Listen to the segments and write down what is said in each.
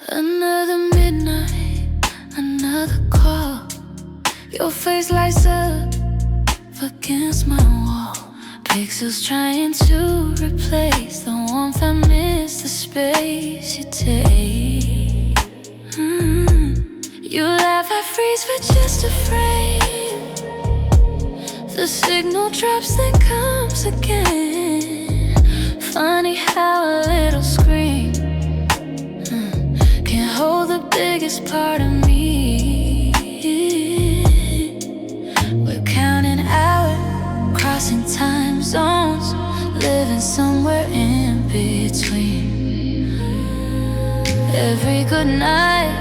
Another midnight, another call. Your face lights up against my wall. Pixels trying to replace the warmth I miss, the space you take. You laugh, I freeze for just a frame. The signal drops, then comes again. Funny how a little scream can hold the biggest part of me. We're counting hours, crossing time zones, living somewhere in between. Every good night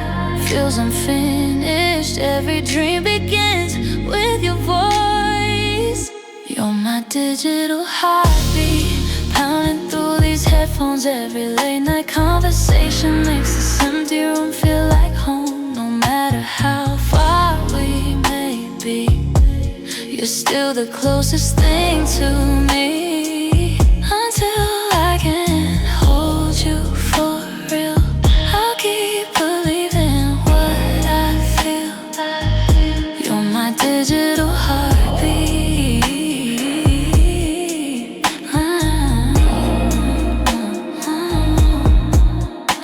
feels unfinished. Every dream begins with your voice. You're my digital heartbeat, pounding through these headphones. Every late night conversation makes this empty room feel like home. No matter how far we may be, you're still the closest thing to me. Until I can hold you for real, I'll keep believing what I feel. You're my digital heartbeat.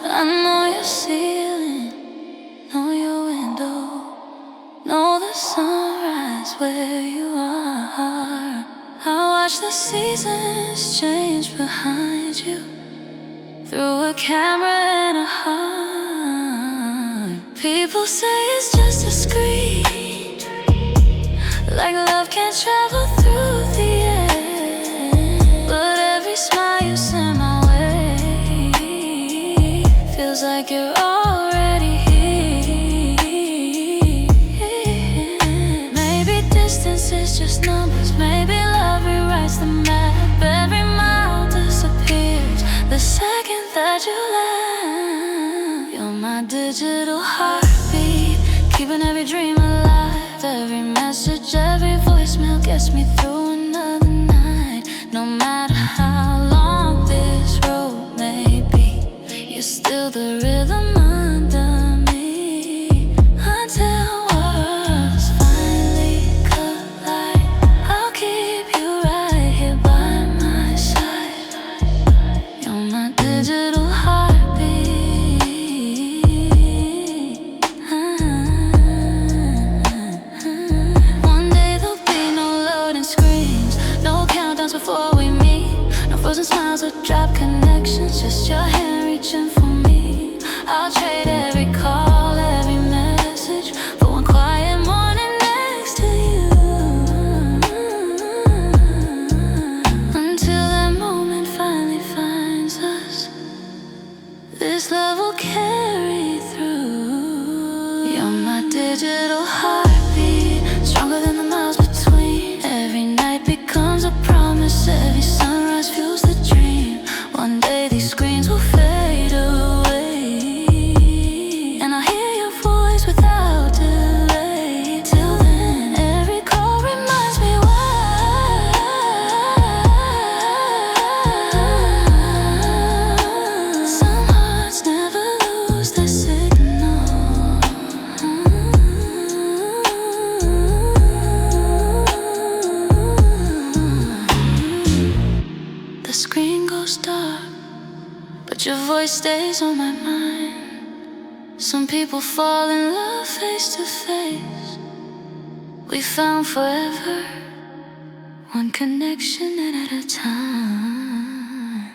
I know your ceiling, know your window, know the sunrise where you are. I watch the seasons change behind you, through a camera and a heart. People say it's just a screen, like love can't travel through the air. But every smile you send my way feels like you're already here. Maybe distance is just numbers, maybe love rewrites the map. Every mile disappears the second that you laugh. You're my digital heartbeat, keeping every dream alive. Every message, every voicemail gets me through another night. No matter how long this road may be, you're still the rhythm under me. Until worlds finally collide, I'll keep you right here by my side. You're my digital heartbeat. One day there'll be no loading screens, no countdowns before we meet, no frozen smiles or drop connections, just your hand reaching for me. I'll trade every call, every message for one quiet morning next to you. Until that moment finally finds us, this love will carry through. You're my digital heartbeat, stronger than the miles between. Every night becomes a promise, every sunrise fuels the dream. One day these screens will fade away, and I'll hear your voice without delay. Till then, every call reminds me why. Some hearts never lose their signal. The screen goes dark, but your voice stays on my mind. Some people fall in love face to face. We found forever, one connection at a time.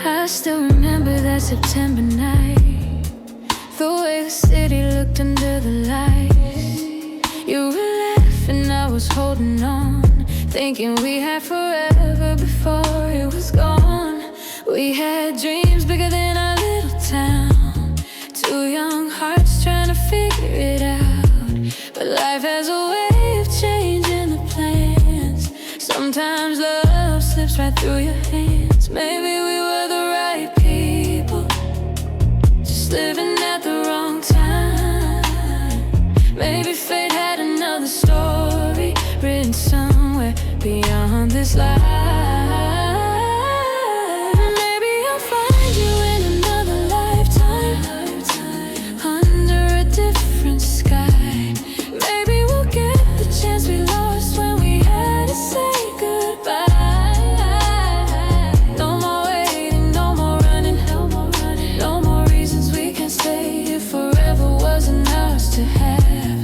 I still remember that September night, the way the city looked under the lights. You were laughing, I was holding on. thinking we had forever before it was gone. We had dreams bigger than our little town. Two young hearts trying to figure it out. But life has a way of changing the plans. Sometimes love slips right through your hands. Maybe we were the right people, just living at the wrong time. Maybe fate had another story written somewhere beyond this life. Maybe I'll find you in another lifetime, under a different sky. Maybe we'll get the chance we lost when we had to say goodbye. No more waiting, no more running, no more reasons we can't stay if forever wasn't ours to have.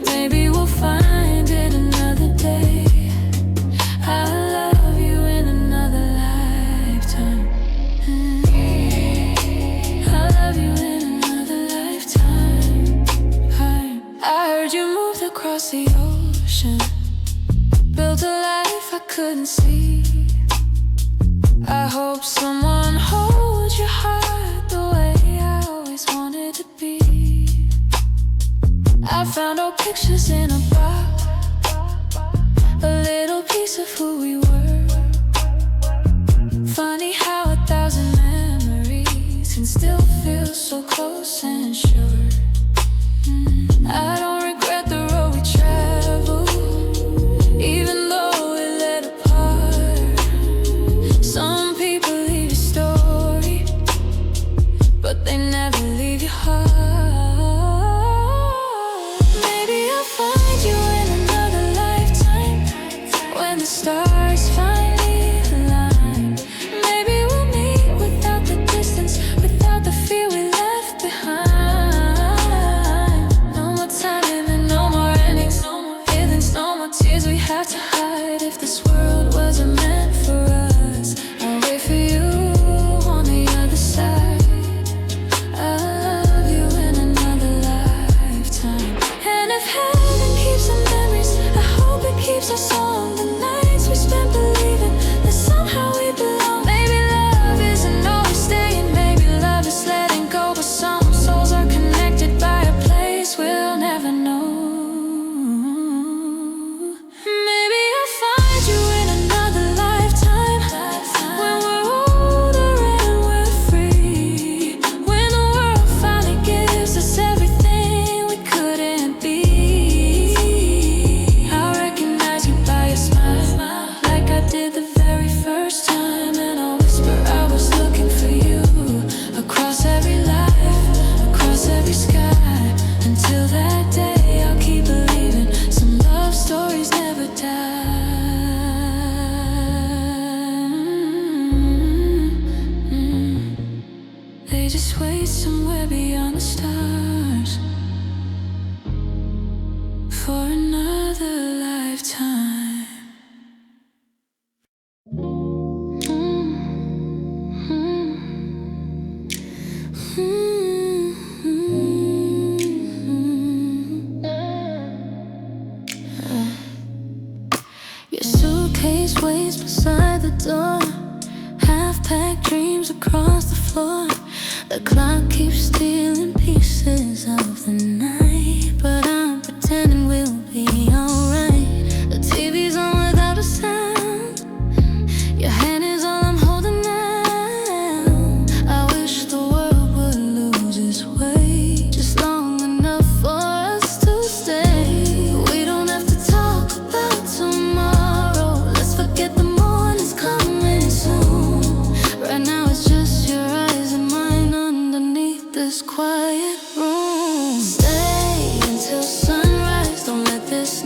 Maybe we'll find it another day. I'll love you in another lifetime. I'll love you in another lifetime. I heard you moved across the ocean, built a life I couldn't see. I hope someone holds your heart the way I always wanted to be. I found old pictures in a box, a little piece of who we were. Funny how 1,000 memories can still feel so close and sure. I don't regret the road we traveled, even though it led apart. Some people leave your story, but they never leave your heart. Maybe I'll find you in another lifetime, when the stars finally align. Maybe we'll meet without the distance, without the fear we left behind. No more time limit, no more endings, no more feelings, no more tears we have to hide. If this world wasn't meant for us, I'll wait for you on the other side. I'll love you in another lifetime. And if heaven keeps our memories, I hope it keeps our song. The nights we spent believing that somehow we belong. Maybe love isn't always staying, maybe love is letting go. But some souls are connected by a place we'll never know. Maybe I'll find you in another lifetime, when we're older and we're free, when the world finally gives us everything we couldn't be. I'll recognize you by your smile, like I did the very first time. And I'll whisper I was looking for you, across every life, across every sky. Until that day I'll keep believing some love stories never die. They just wait somewhere beyond the stars for another lifetime. Your suitcase waits beside the door, half-packed dreams across the floor. The clock keeps stealing pieces of the night, but I'm pretending we'll be alright. The TV's on without a sound, your hand is all I'm holding now. I wish the world would lose its way, just long enough for us to stay. We don't have to talk about tomorrow, let's forget the morning's coming soon. Right now it's just your eyes and mine underneath this quiet room. Stay until sunrise, don't let this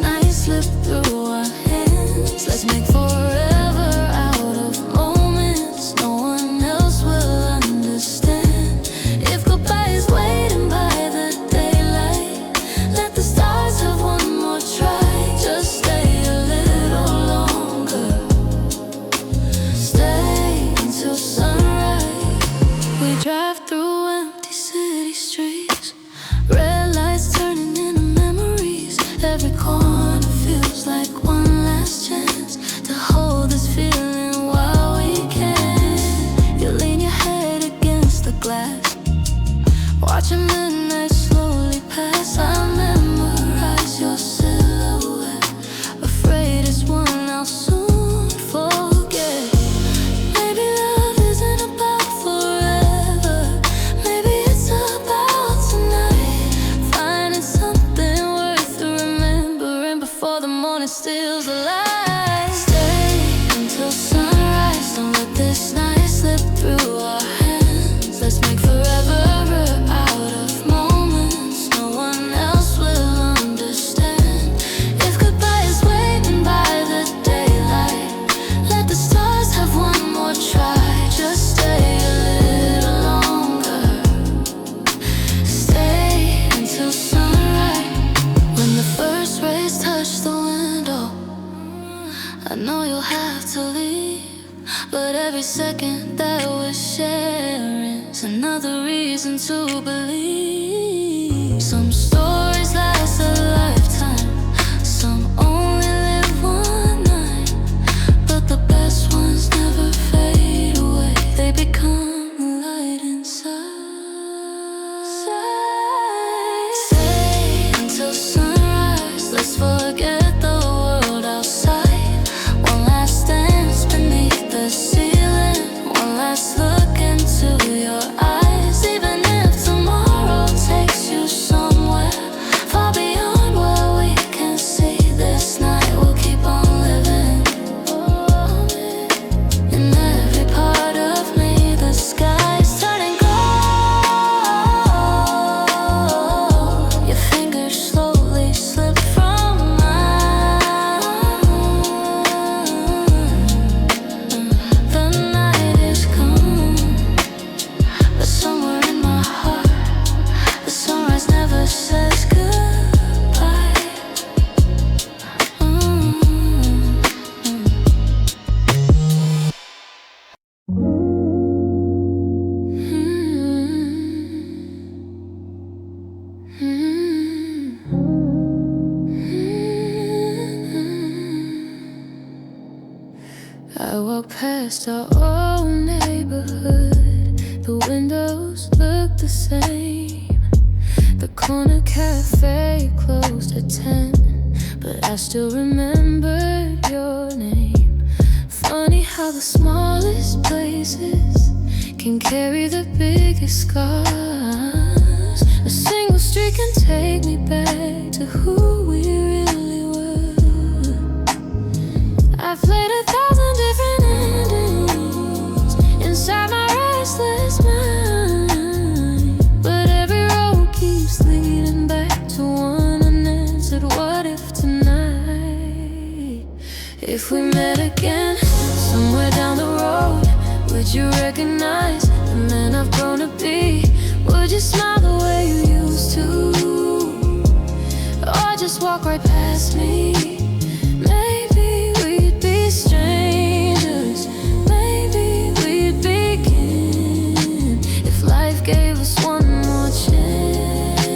have to leave, but every second that we're sharing is another reason to believe. Some stories last a lifetime, some only live one night, but the best ones never fade away. They become a light inside. Stay until sunrise, let's forget the world outside. One last dance beneath the ceiling, one last look into your eyes. Even if tomorrow takes you somewhere far beyond what we can see, this night we'll keep on living. In every part of me, the sky's turning gold. Your fingers slowly slip from mine. The night is gone, but somewhere in my heart, the sunrise never says goodbye. I walk past our old neighborhood. The windows look the same. The corner cafe closed at 10, but I still remembered your name. Funny how the smallest places can carry the biggest scars. A single street can take me back to who we really were. I've played 1,000 different endings inside my restless mind, but every road keeps leading back to one unanswered what if tonight. If we met again somewhere down the road, would you recognize the man I've grown to be? Would you smile the way you used to, or just walk right past me? Maybe we'd be strangers, maybe we'd begin. If life gave us one more chance,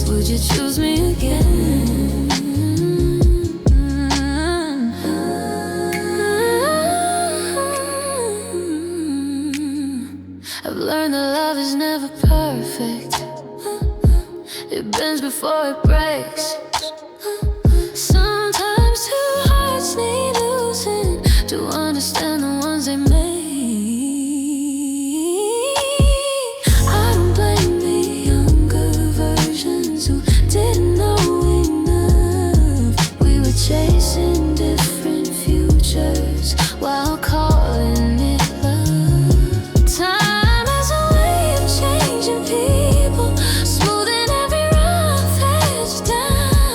would you choose me again? I've learned that love is never perfect. It bends before it breaks. Sometimes two hearts need losing to understand the ones they make. I don't blame the younger versions who didn't know enough. We were chasing different futures while calling it love. Time has a way of changing people, smoothing every rough edge down.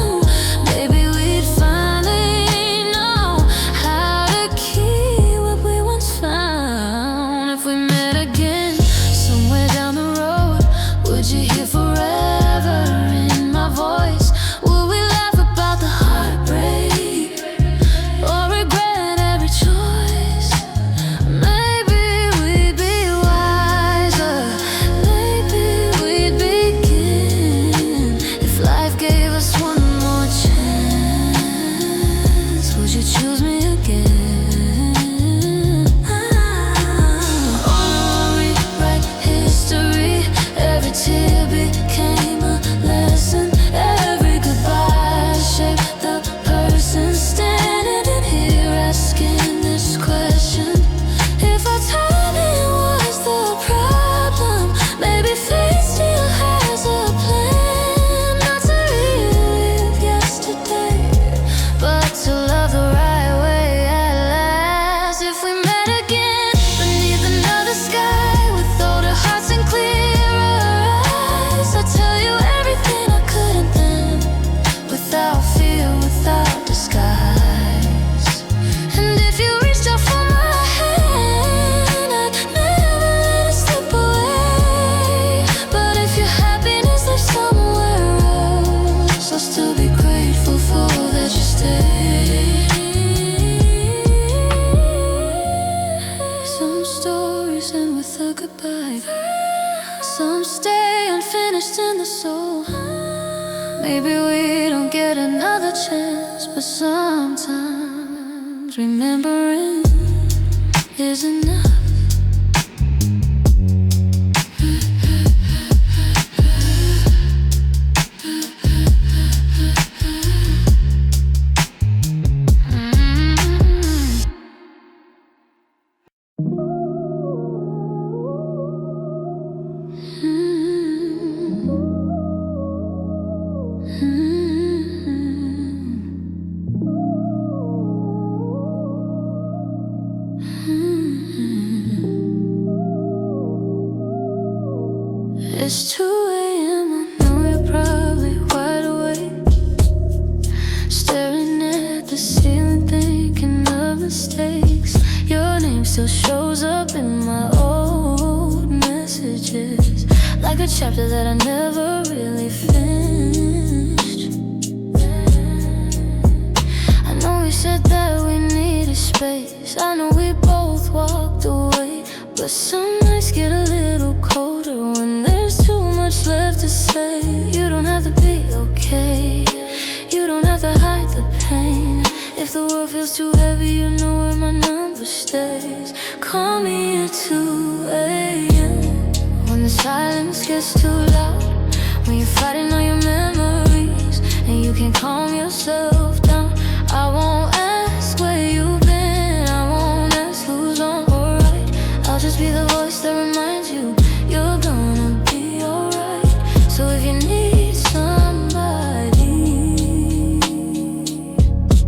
a goodbye. Some stay unfinished in the soul. Maybe we don't get another chance, but sometimes remembering is enough. It's 2 a.m. I know you're probably wide awake, staring at the ceiling, thinking of mistakes. Your name still shows up in my old messages, like a chapter that I never really finished. I know we said that we needed space, I know we both walked away, but some nights get a little colder when there's too much left to say. You don't have to be okay, you don't have to hide the pain. If the world feels too heavy, you know where my number stays. Call me at 2 a.m. when the silence gets too loud, when you're fighting all your memories and you can't calm yourself down. I won't ask where you've been, I won't ask who's wrong or right. I'll just be the voice that reminds you you're gonna be alright. So if you need somebody,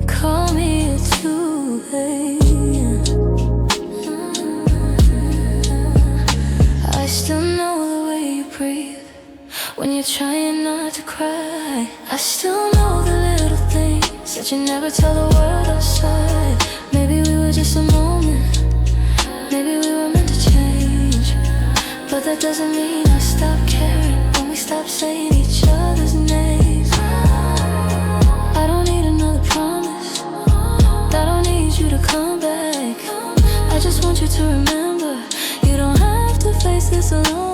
call me at 2 a.m. I still know the way you breathe when you're trying not to cry. I still know the little things that you never tell the world outside. Maybe we were just a moment, maybe we were meant to change, but that doesn't mean I stop caring when we stop saying each other's names. I don't need another promise, I don't need you to come back. I just want you to remember, you don't have to face this alone.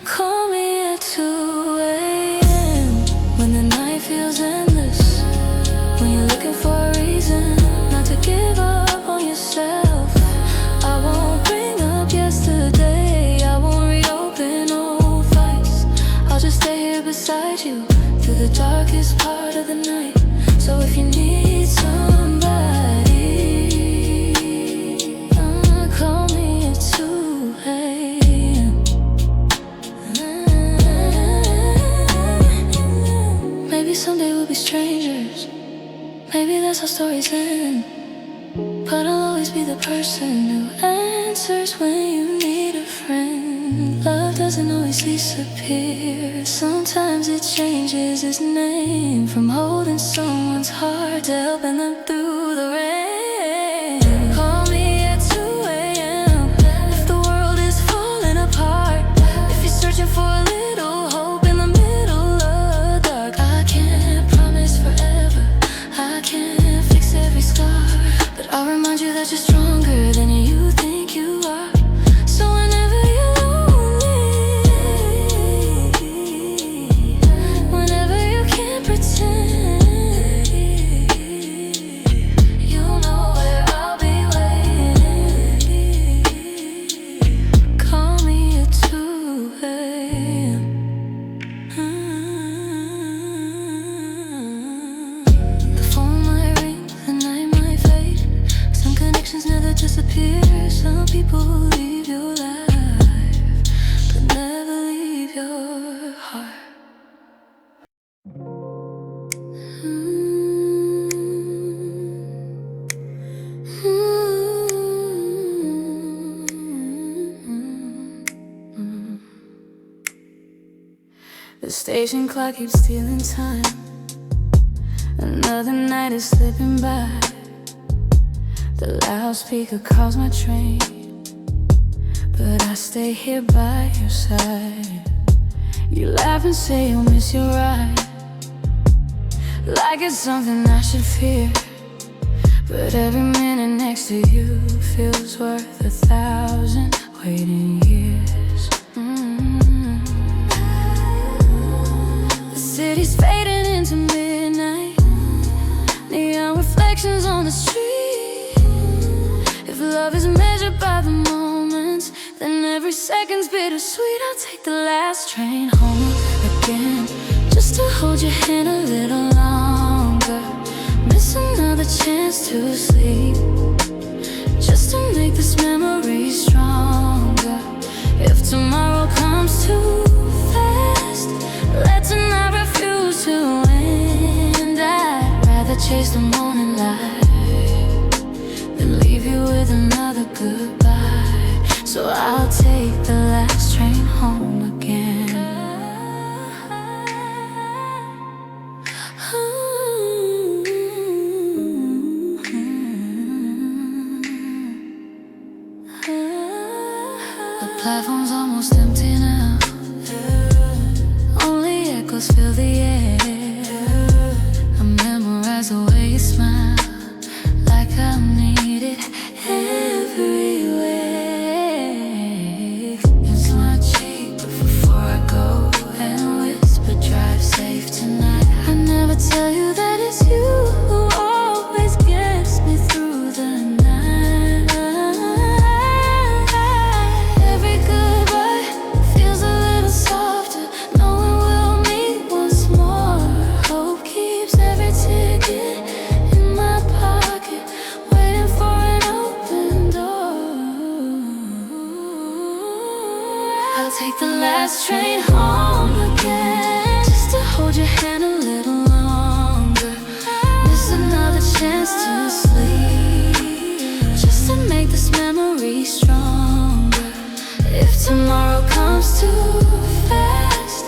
Call me at 2 a.m. when the night feels endless, when you're looking for a reason not to give up on yourself. I won't bring up yesterday, I won't reopen old fights. I'll just stay here beside you through the darkest part of the night. So if you need somebody, call me at 2 a.m. Maybe someday we'll be strangers, maybe that's how stories end, but I'll always be the person who answers when you need a friend. Love doesn't always disappear, sometimes it changes its name, from holding someone's heart to helping them through the rain. Call me at 2 a.m. if the world is falling apart, if you're searching for a little hope in the middle of the dark. I can't promise forever, I can't fix every scar, but I'll remind you that you're stronger than you think you are. So whenever you're lonely, whenever you can't pretend, you know where I'll be waiting. Call me at 2 a.m. The phone might ring, the night might fade, some connections never disappear. Some people leave your life, but never leave your heart. The station clock keeps stealing time, another night is slipping by. The loudspeaker calls my train, but I stay here by your side. You laugh and say you'll miss your ride, like it's something I should fear, But every minute next to you feels worth 1,000 waiting years. The city's fading into midnight, neon reflections on the street. If love is measured by the moments, then every second's bittersweet. I'll take the last train home again, just to hold your hand a little longer. Miss another chance to sleep, just to make this memory stronger. If tomorrow comes too fast, let tonight refuse to end. I'd rather chase the morning light than leave you with another goodbye. So I'll take the last train home again. The platform's almost empty now, only echoes fill the air. I memorize the way you smile, like I need it everywhere. It's my cheek before I go, and whisper, drive safe tonight. I never tell you that it's you who always gets me through the night. Every goodbye feels a little softer, knowing we'll meet once more. Hope keeps every ticket in my pocket, waiting for an open door. I'll take the last train home again, just to hold your hand a little longer. Miss another chance to sleep, just to make this memory stronger. If tomorrow comes too fast,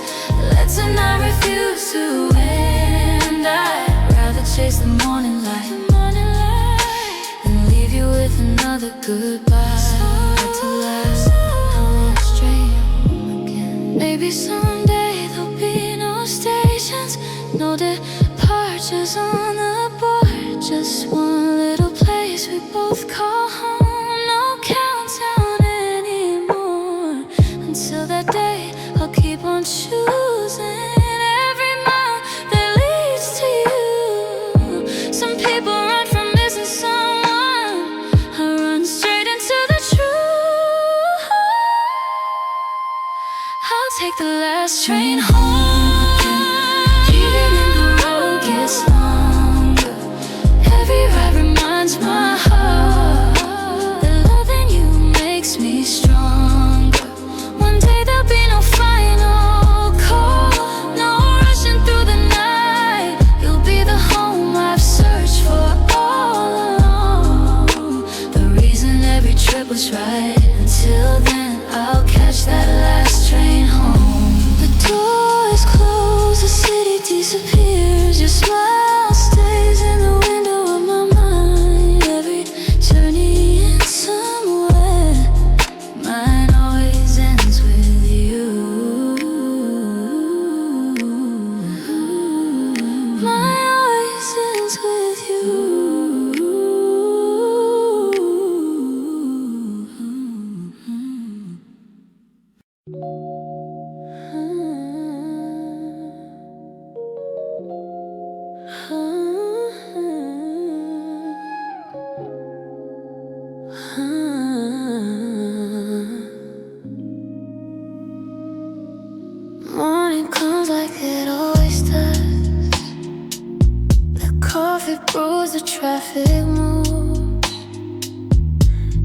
let tonight refuse to end. I'd rather chase the morning light than leave you with another goodbye. To last train home again. Maybe someday there'll be no stations, no departures on the board, just one little place we both call home. No countdown anymore. Until that day, I'll keep on choosing every mile that leads to you. Some people run from missing someone, I run straight into the truth. I'll take the last train home again, even if the road gets longer. Every ride reminds my heart that loving you makes me stronger. One day there'll be no final call, no rushing through the night. You'll be the home I've searched for all along, the reason every trip was right. Until then, I'll catch that last train home. The door is closed, the city disappears. Your smile stays in the window of my mind. Every journey ends somewhere, mine always ends with you. Mine always ends with you. Morning comes like it always does. The coffee brews, the traffic moves.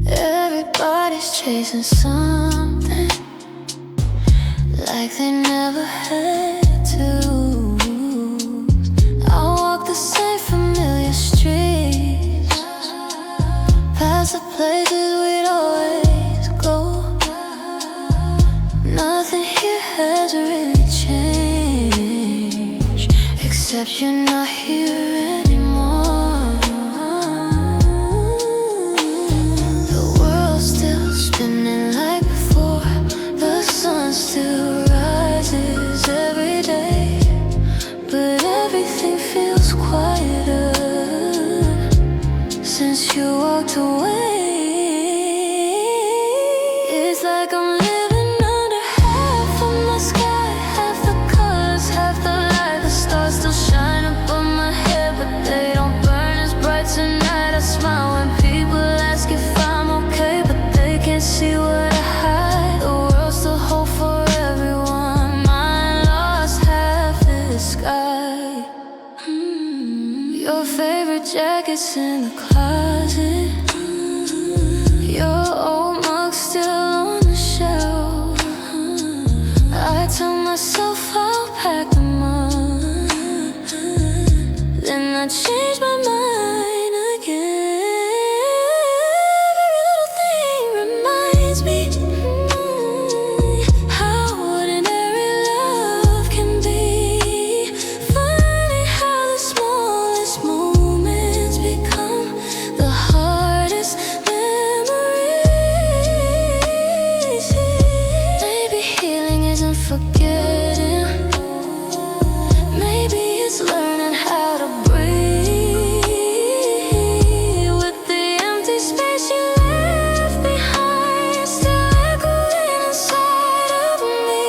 Everybody's chasing something, like they never had to. I walk the same familiar streets, past the places we'd always go. Nothing here has really changed, except you're not here anymore. The world's still spinning like before, the sun still rises every day, but everything feels quieter. since you walked away. It's like I'm living under half of my sky, half the colors, half the light. The stars still shine above my head, but they don't burn as bright tonight. I smile when people ask if I'm okay, but they can't see what I hide. The world's still whole for everyone. Mine lost half the sky. Your favorite jacket's in the closet. Your old mug's still on the shelf. I tell myself I'll pack them up, then I change my mind again. Every little thing reminds me how ordinary love can be. Funny how the smallest moments become the hardest memories. Maybe healing isn't forgetting. Maybe it's learning how to breathe. With the empty space you left behind still echoing inside of me.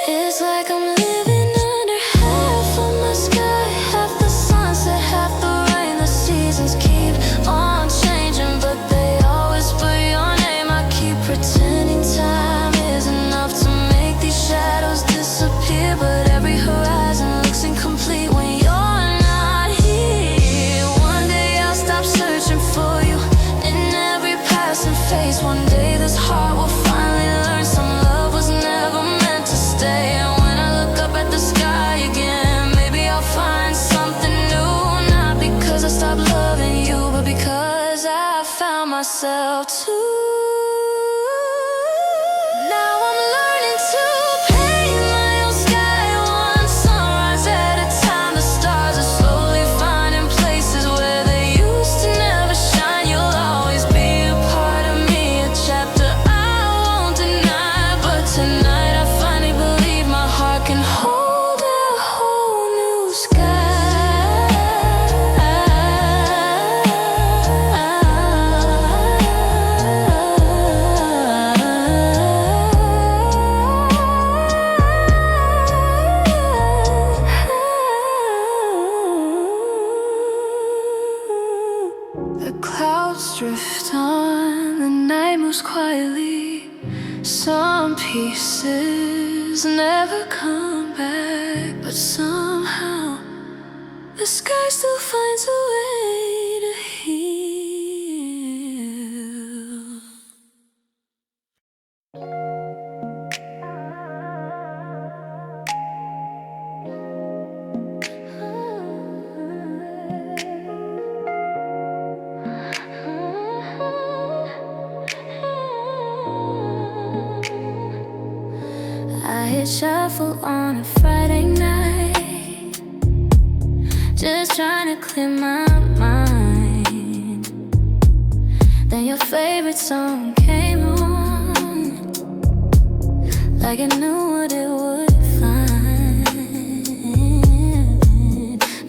It's like I'm living under half of my sky, half the sunset, half the rain. The seasons keep on changing, but they always put your name. I keep pretending time is enough to make these shadows disappear, but every horizon looks incomplete when you're not here. One day I'll stop searching for you in every passing phase. One day this heart will finally learn some love was never meant to stay. And when I look up at the sky again, maybe I'll find something new. Not because I stopped loving you, but because I found myself too. Now I'm learning to paint my own sky, one sunrise at a time. The stars are slowly finding places where they used to never shine. You'll always be a part of me, a chapter I won't deny. But tonight I finally believe my heart can hold a whole new sky. The clouds drift on, the night moves quietly. Some pieces never come back, but somehow the sky still finds a way to heal. I hit shuffle on a Friday night, just trying to clear my mind. Then your favorite song came on, like it knew what it would find.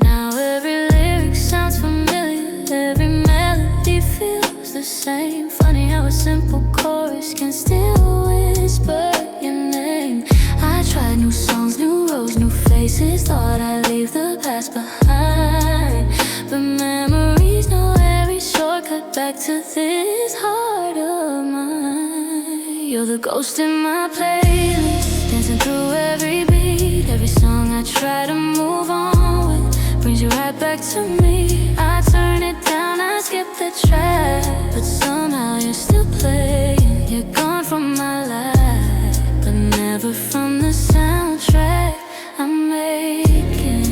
Now every lyric sounds familiar, every melody feels the same. Funny how a simple chorus can still whisper your name. I tried new songs, new roads, new faces, thought I'd leave the past behind, but memories know every shortcut back to this heart of mine. You're the ghost in my playlist, dancing through every beat. Every song I try to move on with brings you right back to me. I turn it down, I skip the track, but somehow you're still playing. You're gone from my life, but never from the soundtrack I'm making.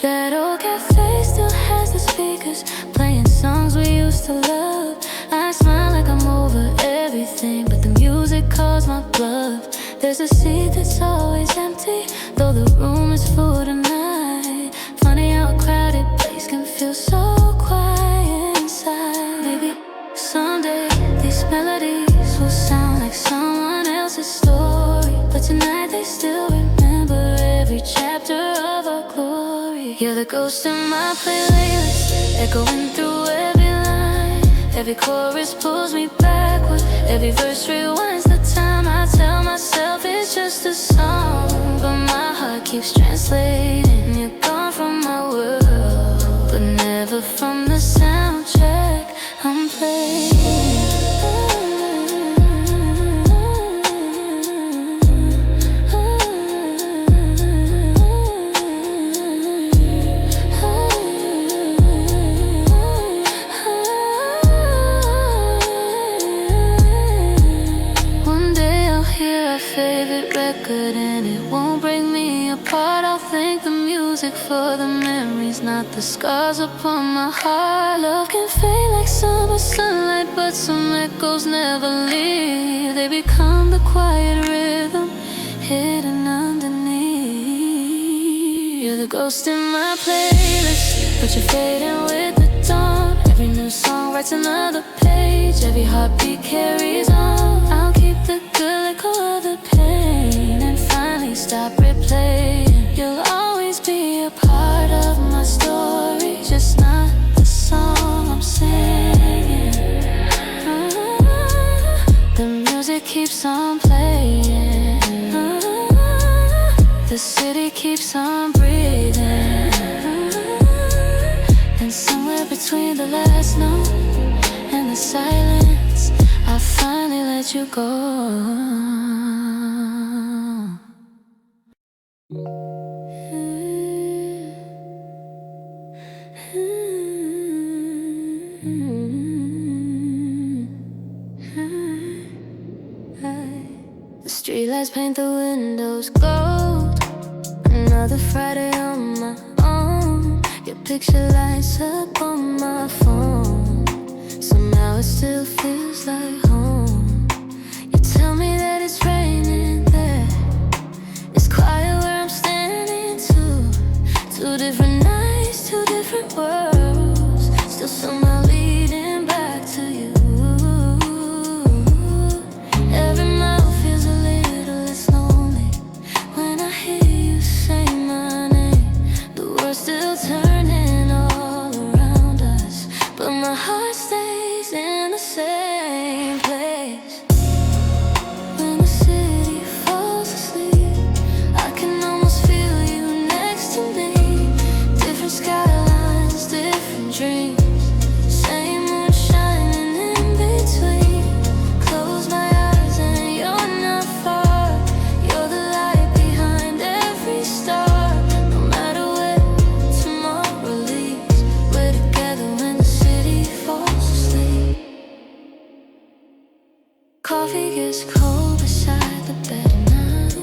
That old cafe still has the speakers playing songs we used to love. I smile like I'm over everything, but the music calls my bluff. There's a seat that's always empty, though the room is full tonight. Funny how a crowded place can feel so quiet inside. Maybe someday these melodies will sound like someone else's story. You're the ghost in my playlist, echoing through every line. Every chorus pulls me backward, every verse rewinds the time. I tell myself it's just a song, but my heart keeps translating. You're gone from my world, but never from the soundtrack I'm playing. And it won't break me apart. I'll thank the music for the memories, not the scars upon my heart. Love can fade like summer sunlight, but some echoes never leave. They become the quiet rhythm hidden underneath. You're the ghost in my playlist, but you're fading with the dawn. Every new song writes another page, every heartbeat carries on. I'll keep the good echo of the pain and finally stop replaying. You'll always be a part of my story, just not the song I'm singing. The music keeps on playing, the city keeps on breathing, and somewhere between the last note and the silence, I finally let you go. The streetlights paint the windows gold. Another Friday on my own. Your picture lights up on my phone. Somehow it still feels like home. You tell me that it's raining there. It's quiet where I'm standing too. Two different nights, two different worlds, still somehow leading back to you. Every mile feels a little less lonely when I hear you say my name. The world's still turning all around us, but my heart stays in the same place. When the city falls asleep, I can almost feel you next to me. Different skylines, different dreams, same moon shining in between. Close my eyes and you're not far. You're the light behind every star. No matter where tomorrow leads, we're together when the city falls asleep. Coffee gets cold beside the bed at night.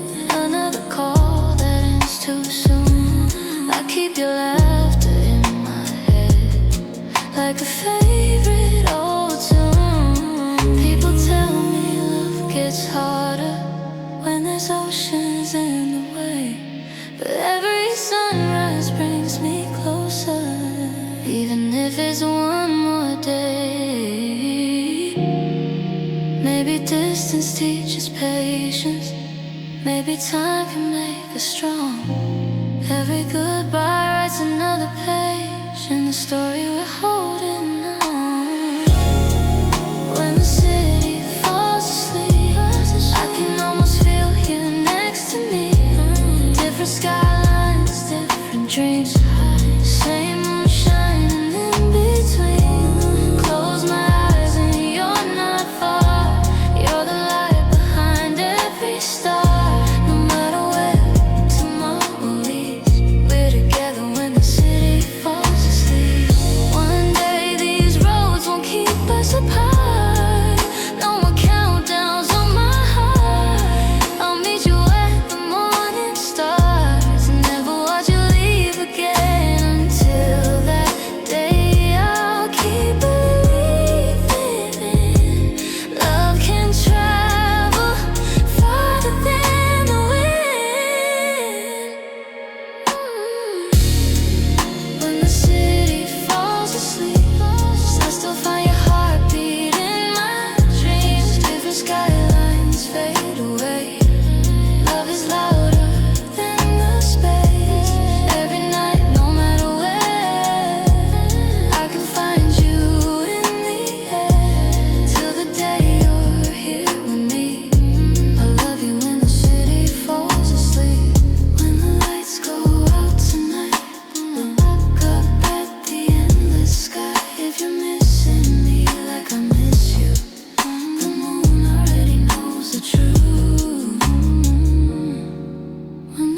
Another call that ends too soon. I keep your laughter in my head like a favorite old tune. People tell me love gets harder when there's oceans in the way, but every sunrise brings me closer, even if it's one more day. Maybe distance teaches patience, maybe time can make us strong. Every goodbye writes another page in the story we're holding on. When the city falls asleep, I can almost feel you next to me. Different skylines, different dreams, same moon shining in between. Close my eyes and you're not far. You're the light behind every star. No matter where tomorrow leads, we're together when the city falls asleep. One day the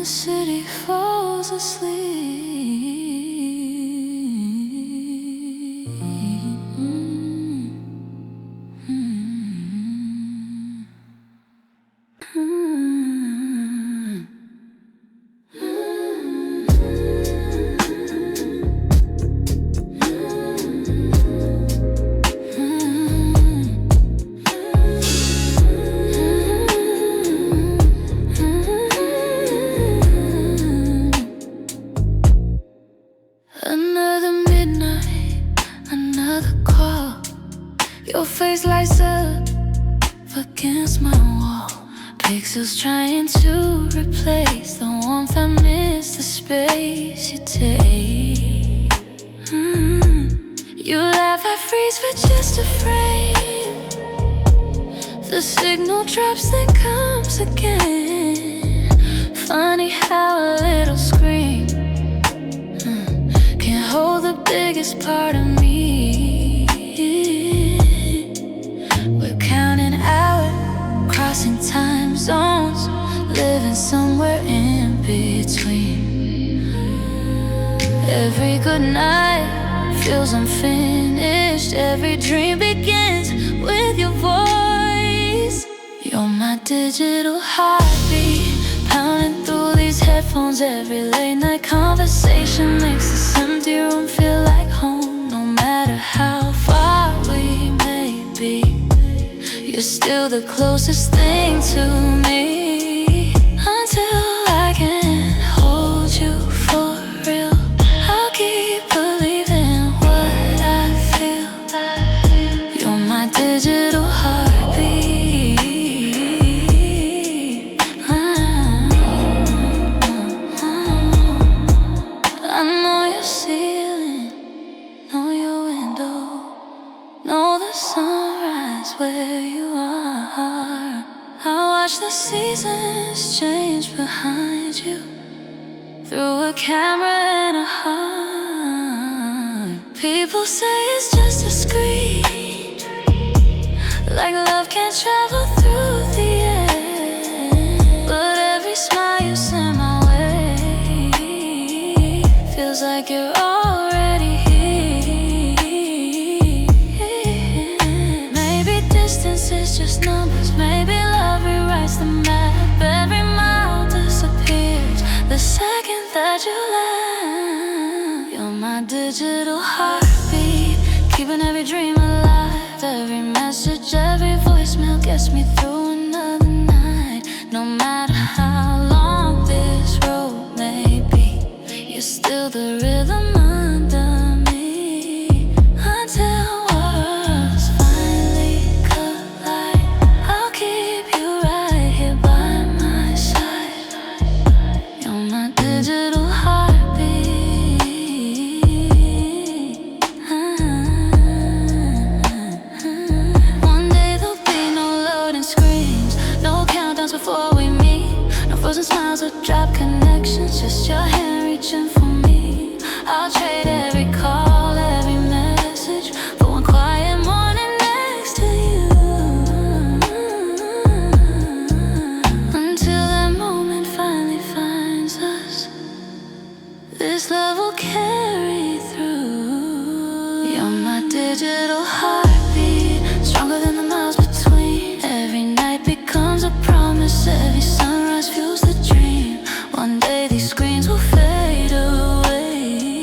the city falls asleep. Another midnight, another call. Your face lights up against my wall. Pixels trying to replace the warmth I miss, the space you take. You laugh, I freeze for just a frame. The signal drops, then comes again. Funny how a little scream can hold the biggest part of me. We're counting hours, crossing time zones, living somewhere in between. Every good night feels unfinished. Every dream begins with your voice. You're my digital heartbeat, pounding through these headphones. Every late night conversation makes this empty room feel like home. No matter how far we may be, you're still the closest thing to me. Until I can hold you for real, I'll keep believing what I feel. You're my digital heartbeat. I know your ceiling, know your window, know the sunrise where you are. I watch the seasons change behind you, through a camera and a heart. People say it's just a screen, like love can't travel through the air. But every smile you send my way feels like you're already here. Maybe distance is just numbers, maybe love rewrites the map. Every mile disappears the second that you land. You're my digital heartbeat, keeping every dream alive. Every message, every voicemail gets me through another night. No matter how long this road may be, you're still the rhythm under me. Until worlds finally collide, I'll keep you right here by my side. You're my digital heartbeat. One day there'll be no loading screens, no countdowns before we meet, no frozen smiles or drop connections, just your hand reaching for me. I'll trade every call, every message for one quiet morning next to you. Until that moment finally finds us, this love will carry through. You're my digital heartbeat, stronger than the miles between. Every night becomes a promise, every sunrise fuels the dream. One day these screens will fade away,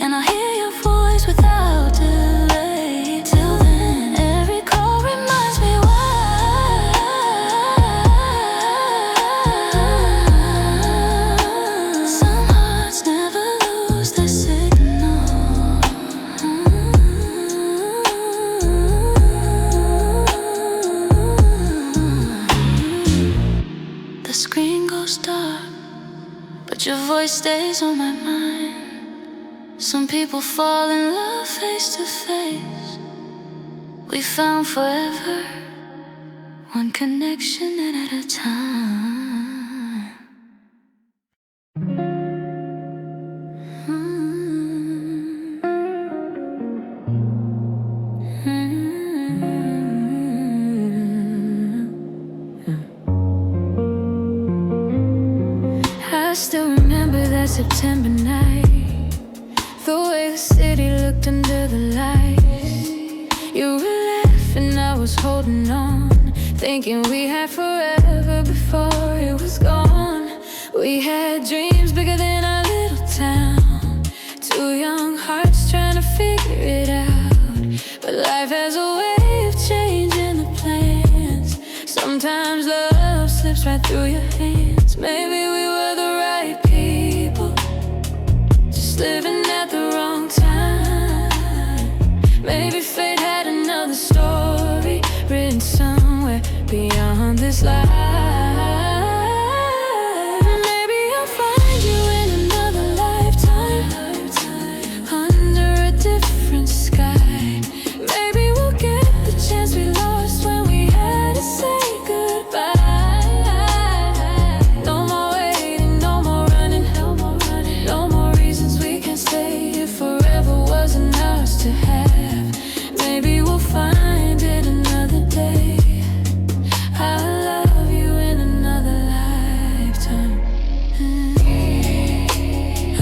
and I'll hear your voice without delay. Till then, every call reminds me why. Some hearts never lose their signal. The screen goes dark, but your voice stays on my mind. Some people fall in love face to face. We found forever, one connection at a time. still remember that September night, the way the city looked under the lights. You were laughing, I was holding on, thinking we had forever before it was gone. We had dreams bigger than our little town, two young hearts trying to figure it out. But life has a way of changing the plans. Sometimes love slips right through your hands. Maybe we were the right people, just living at the wrong time. Maybe fate had another story written somewhere beyond this life. Maybe I'll find you in another lifetime, under a different sky. Maybe we'll get the chance we lost when we had to say goodbye. No more waiting, no more running, no more reasons we can't stay if forever wasn't ours to have. Maybe we'll find it another day. I'll love you in another lifetime.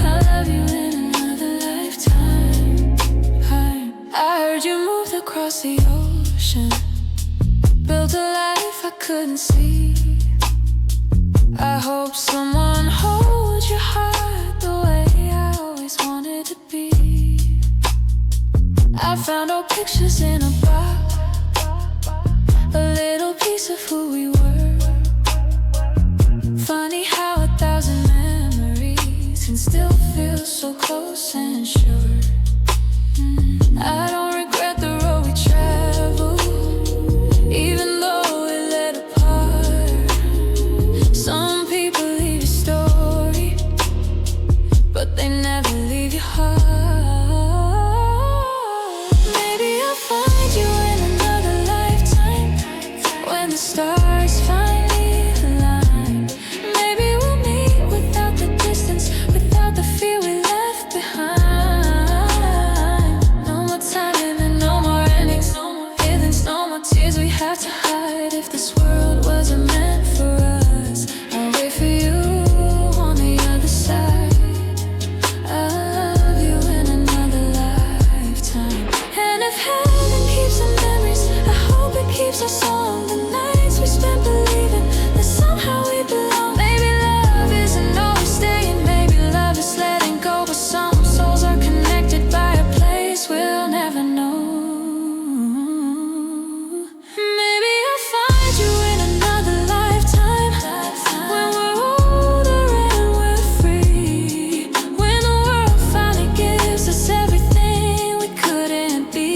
I'll love you in another lifetime. I heard you moved across the ocean, built a life I couldn't see. I hope someone holds your heart the way I always wanted to be. I found old pictures in a box, a little piece of who we were. Funny how 1,000 memories can still feel so close and sure. I don't regret the road we traveled, even though we led apart. Some people leave your story, but they never leave your heart. Maybe I'll find you in another lifetime, when the stars finally align. Maybe we'll meet without the distance, without the fear we left behind. No more time living, no more endings, no more feelings, no more tears we have to hide. If this world wasn't meant for us, I'll wait for you on the other side. I'll love you in another lifetime. And if heaven keeps the memories, I hope it keeps our song. The nights we spent believing that somehow we belong. Maybe love isn't always staying, maybe love is letting go. But some souls are connected by a place we'll never know. Maybe I'll find you in another lifetime, when we're older and we're free, when the world finally gives us everything we couldn't be.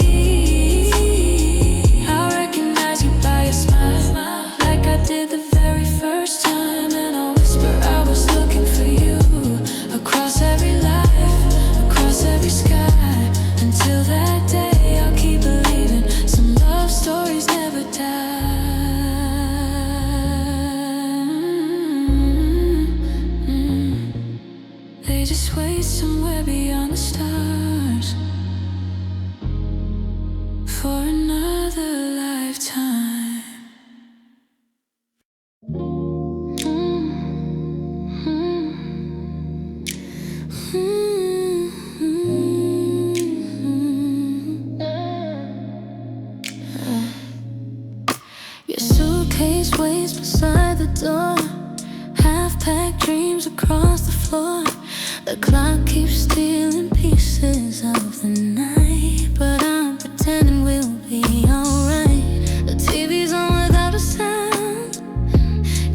I'll recognize you by your smile, like I did the very first time. And I'll whisper I was looking for you, across every life, across every sky. Until that day I'll keep believing some love stories never die. They just wait somewhere beyond the stars for another lifetime. Your suitcase waits beside the door, half-packed dreams across the floor. The clock keeps stealing pieces of the night, but I'm pretending we'll be alright. The TV's on without a sound,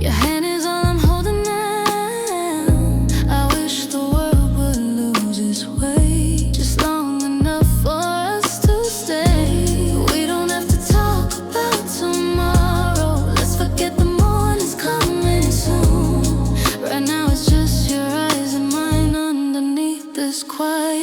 your hand is all I'm holding now. I wish the world would lose its way, just long enough for us to stay. We don't have to talk about tomorrow, let's forget the morning's coming soon. Right now it's just your eyes and mine underneath this quiet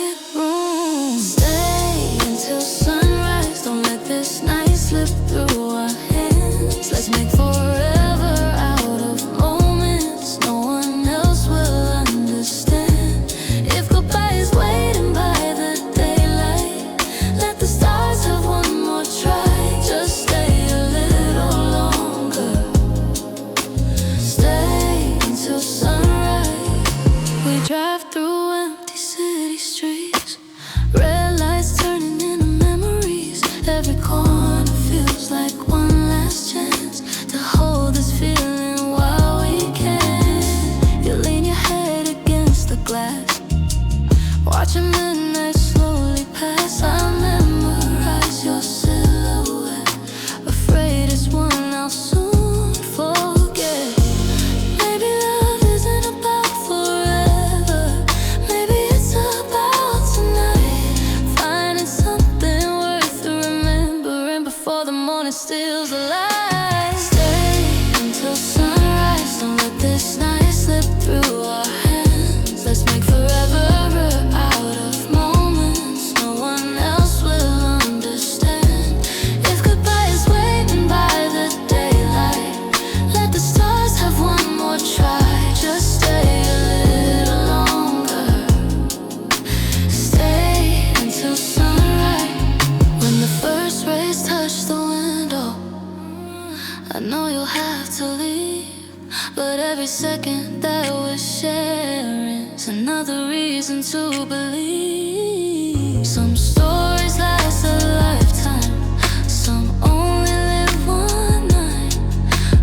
But every second that we're sharing's another reason to believe. Some stories last a lifetime, some only live one night,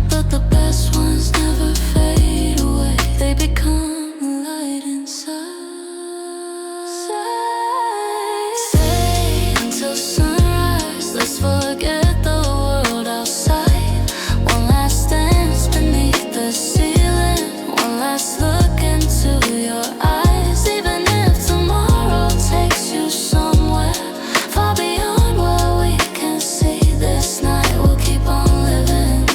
but the best ones never fade away. They become the light inside. Stay until sunrise, let's forget the world outside. One last dance beneath the ceiling, one last look into your eyes. Even if tomorrow takes you somewhere far beyond what we can see, this night we'll keep on living.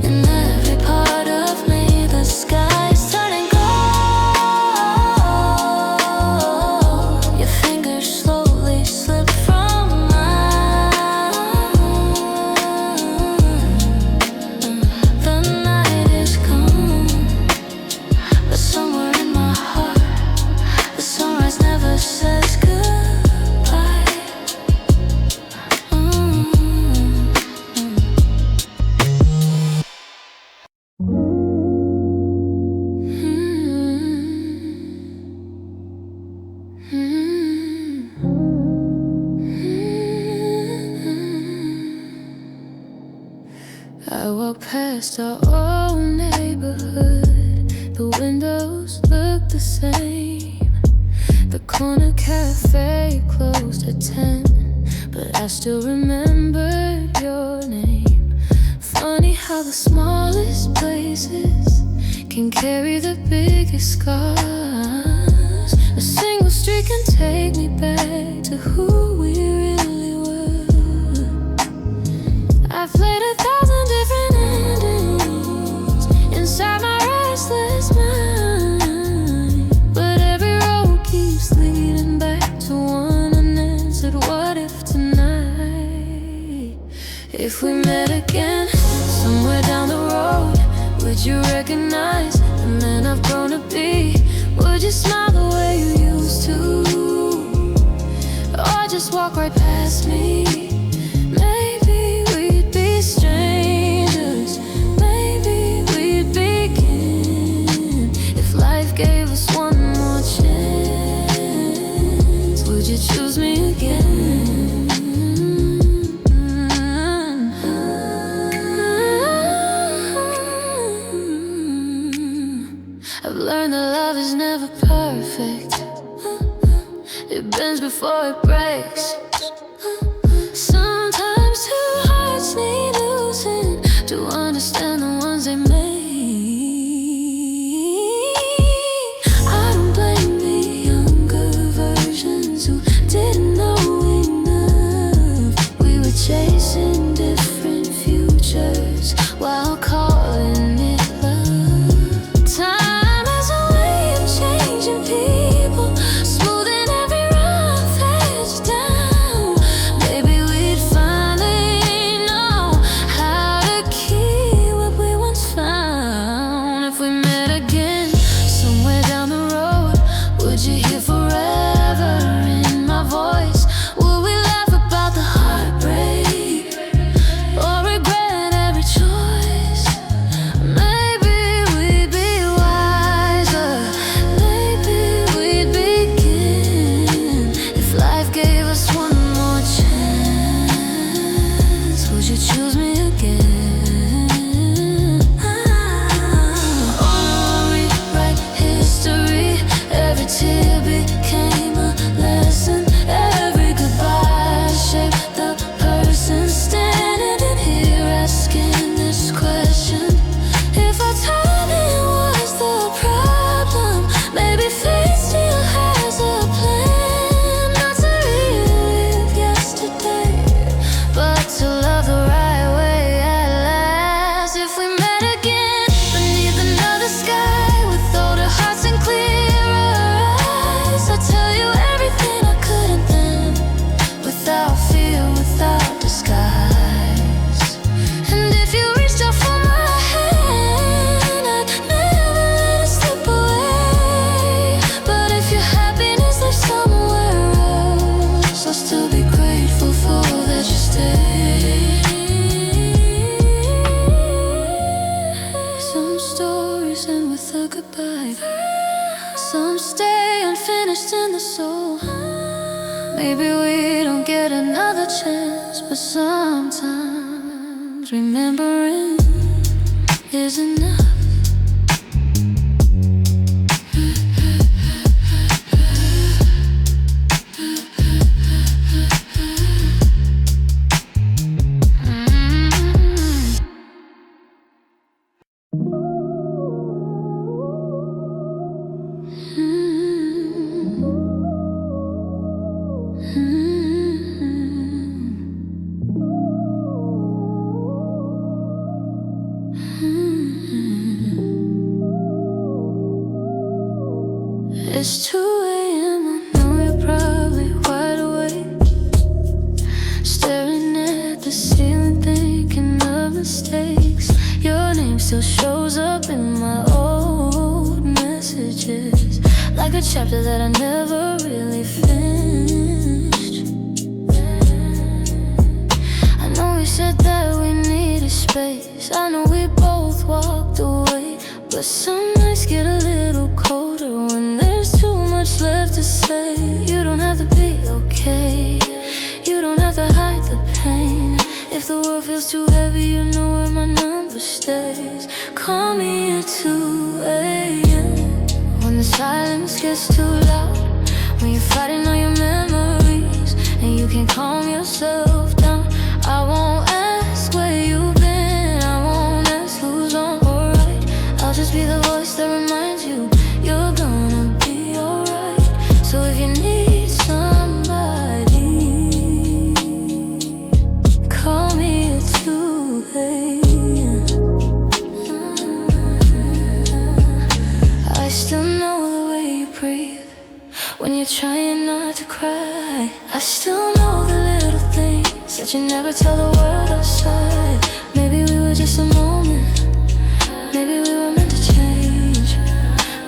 In every part of me, the sky's turning gold. Your fingers slowly slip from mine. The night is gone, but somewhere in my heart, the sunrise never says goodbye. I walk past our old neighborhood. The windows look the same. The corner cafe closed at 10, but I still remembered your name. Funny how the smallest places can carry the biggest scars. A single street can take me back to who we really were. I've played 1,000 different endings inside my restless mind, but every road keeps leading back to one unanswered what if tonight. If we met again somewhere down the road, would you recognize the man I've grown to be? Would you smile the way you used to, or just walk right past me? Maybe we'd be strangers, maybe we'd begin. If life gave us one more chance, would you choose me again? I've learned that love is never perfect. It bends before it breaks. Sometimes two hearts need losing to understand the ones they make. I don't blame the younger versions who didn't know enough. We were chasing different futures while calling it love. Time has a way of changing people, smoothing every rough edge down. Maybe we'd finally know how to keep what we once found. worth a goodbye. Some stay unfinished in the soul. Maybe we don't get another chance, but sometimes remembering is enough. It's 2 a.m. I know you're probably wide awake, staring at the ceiling, thinking of mistakes. Your name still shows up in my old messages, like a chapter that I never really finished. I know we said that we needed space, I know we both walked away, but some nights get a little colder when there's too much left to say. You don't have to be okay, you don't have to hide the pain. If the world feels too heavy, you know where my number stays. Call me at 2 a.m. when the silence gets too loud, when you're fighting all your memories and you can't calm yourself down. I won't ask where you've been, I won't ask who's on or right. I'll just be the voice that reminds you you're gonna be alright. So if you need somebody, call me at 2 a.m. I still know the way you breathe when you're trying not to cry. I still know the little things that you never tell the world outside. Maybe we were just a moment, maybe we were meant to change,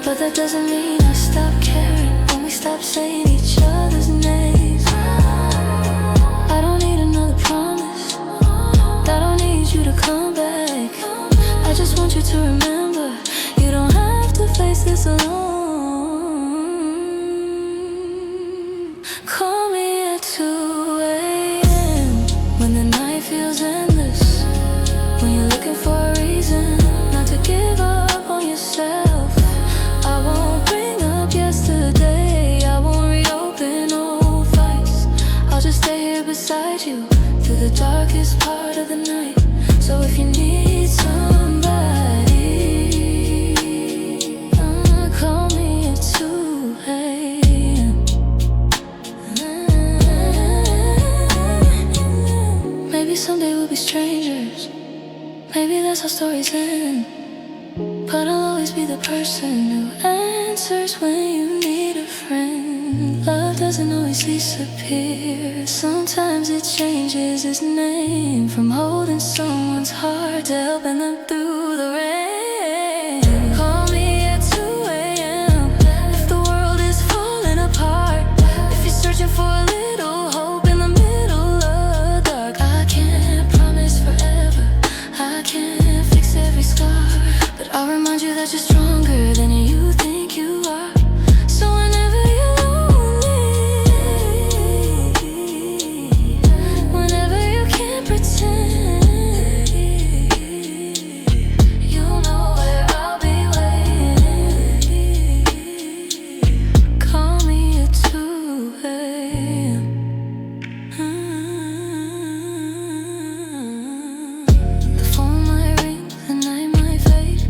but that doesn't mean I stop caring when we stop saying each other's names. I don't need another promise, I don't need you to come back. I just want you to remember, you don't have to face this alone. Call me at 2 a.m. when the night feels endless, when you're looking for a reason not to give up on yourself. I won't bring up yesterday, I won't reopen old fights. I'll just stay here beside you through the darkest part of the night. So if you need somebody, call me at 2 a.m. Maybe someday we'll be strangers, maybe that's how stories end, but I'll always be the person who answers when you need a friend. Love doesn't always disappear, sometimes it changes its name, from holding someone's heart to helping them through the rain. Call me at 2 a.m. if the world is falling apart, if you're searching for a little hope in the middle of dark. I can't promise forever, I can't fix every scar, but I'll remind you that you're stronger than you think you are. So whenever you're lonely, whenever you can't pretend, you'll know where I'll be waiting. Call me at 2 a.m. The phone might ring, the night might fade,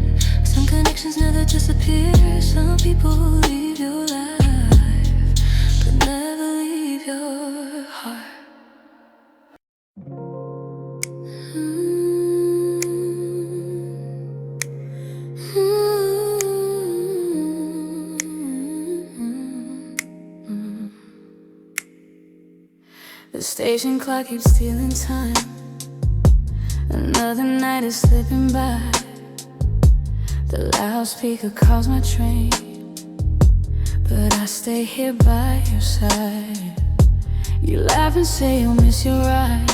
some connections never disappear. Some people leave your life, but never leave your heart. The station clock keeps stealing time, another night is slipping by. The loudspeaker calls my train, but I stay here by your side. You laugh and say you'll miss your ride,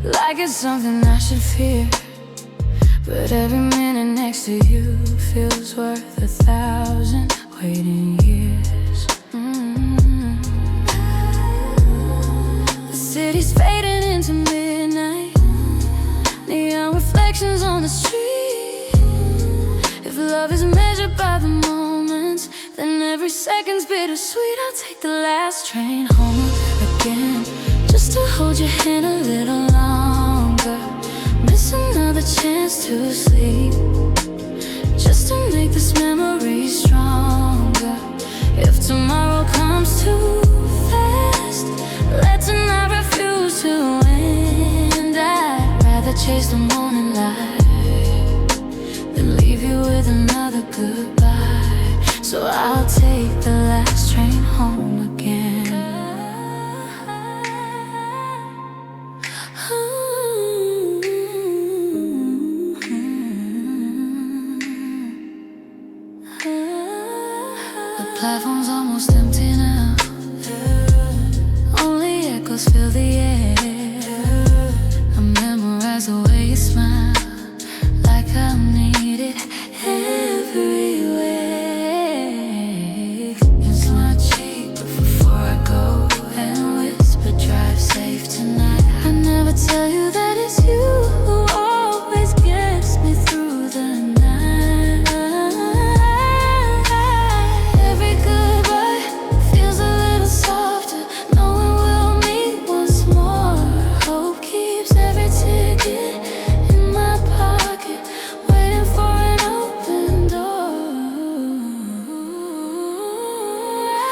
like it's something I should fear, but every minute Being next to you feels worth 1,000 waiting years. The city's fading into midnight, neon reflections on the street. If love is measured by the moments, then every second's bittersweet. I'll take the last train home again, just to hold your hand a little longer. Miss another chance to sleep, just to make this memory stronger. If tomorrow comes too fast, let tonight refuse to end. I'd rather chase the morning light than leave you with another goodbye. So I'll take the last train home again. The platform's almost empty now, only echoes fill the air. I memorize the way you smile, like I need it everywhere. It's not cheap, but before I go and whisper, drive safe tonight. I never tell you that it's you who always gets me through the night. Every goodbye feels a little softer, knowing we'll meet once more. Hope keeps every ticket in my pocket, waiting for an open door.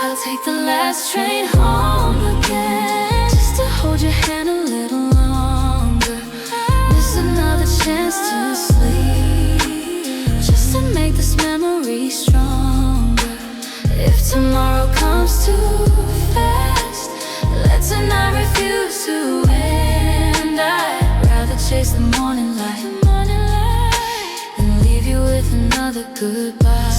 I'll take the last train home again, just to hold your hand a little longer. Miss another chance to sleep, just to make this memory stronger. If tomorrow comes too fast, let tonight refuse to end. I'd rather chase the morning light than leave you with another goodbye.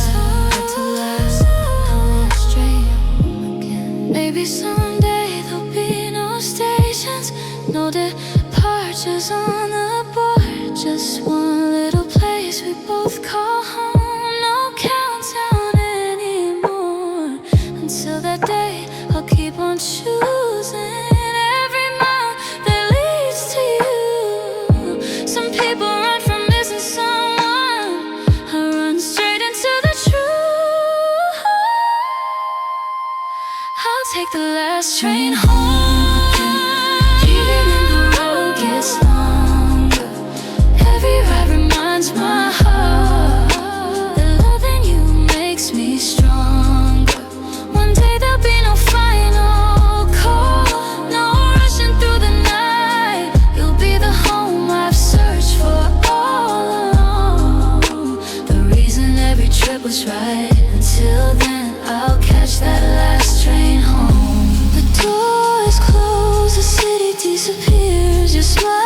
But to last, I won't stray home again. Maybe someday there'll be no stations, no departures on the board, just one little place we both call home. No countdown anymore. Until that day, I'll keep on choosing every mile that leads to you. Some people run from missing someone, I run straight into the truth. I'll take the last train home again, even if the road gets longer. Every ride reminds my heart that loving you makes me stronger. One day there'll be no final call, no rushing through the night. You'll be the home I've searched for all along, the reason every trip was right. Until then, I'll catch that last train home. The door is closed, the city disappears. Your smile